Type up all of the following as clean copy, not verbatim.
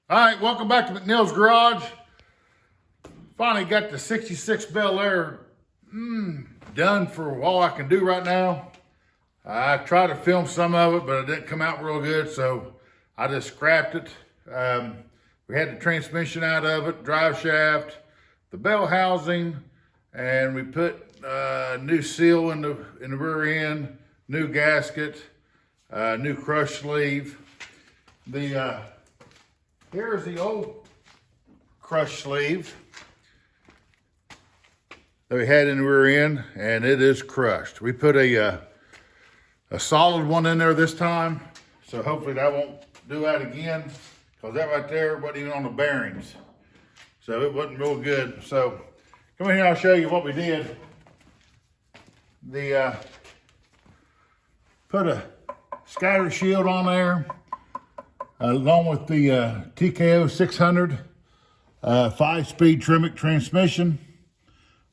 All right, welcome back to McNeil's Garage. Finally got the 66 Bel Air done for all I can do right now. I tried to film some of it, but it didn't come out real good, so I just scrapped it. We had the transmission out of it, drive shaft, the bell housing, and we put a new seal in the rear end, new gasket, new crush sleeve. Here's the old crush sleeve that we had in the rear end, and it is crushed. We put a solid one in there this time, so hopefully that won't do that again, because that right there wasn't even on the bearings. So it wasn't real good. So come in here, I'll show you what we did. Put a scatter shield on there, along with the TKO 600 5-speed Tremec transmission.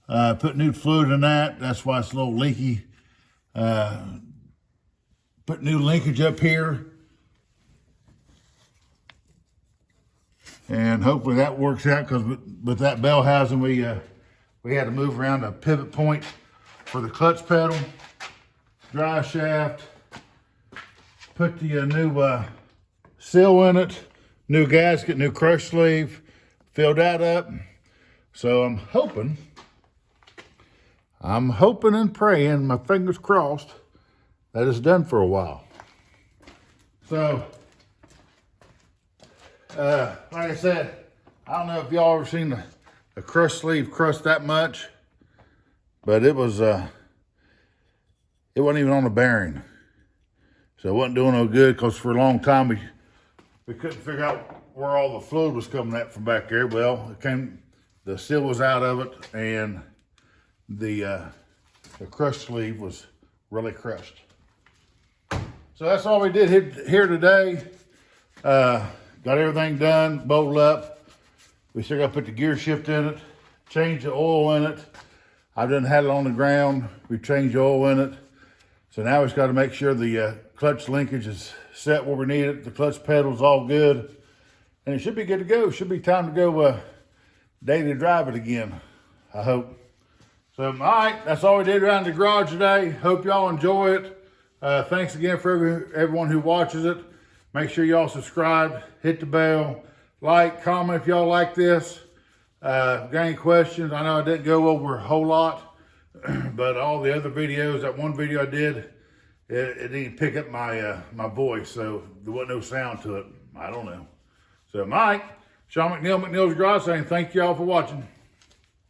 Put new fluid in that. That's why it's a little leaky. Put new linkage up here. And hopefully that works out, because with that bell housing, we had to move around a pivot point for the clutch pedal, drive shaft, put the new seal in it, new gasket, new crush sleeve, filled that up. So I'm hoping and praying, my fingers crossed, that it's done for a while. So, like I said, I don't know if y'all ever seen the crush sleeve crust that much, but it wasn't even on the bearing. So it wasn't doing no good, because for a long time we couldn't figure out where all the fluid was coming at from back there. Well, the seal was out of it, and the crush sleeve was really crushed. So that's all we did here today. Got everything done, bolted up. We still got to put the gear shift in it, change the oil in it. I done had it on the ground. We changed the oil in it. So now we just got to make sure the clutch linkage is set where we need it. The clutch pedal's all good, and it should be good to go. Should be time to go daily drive it again, I hope. So, all right, that's all we did around the garage today. Hope y'all enjoy it. Thanks again for everyone who watches it. Make sure y'all subscribe, hit the bell, like, comment if y'all like this. Got any questions? I know I didn't go over a whole lot, but all the other videos, that one video I did, it didn't pick up my voice, so there wasn't no sound to it. I don't know. So, Mike, Sean McNeil, McNeil's Garage, saying thank y'all for watching.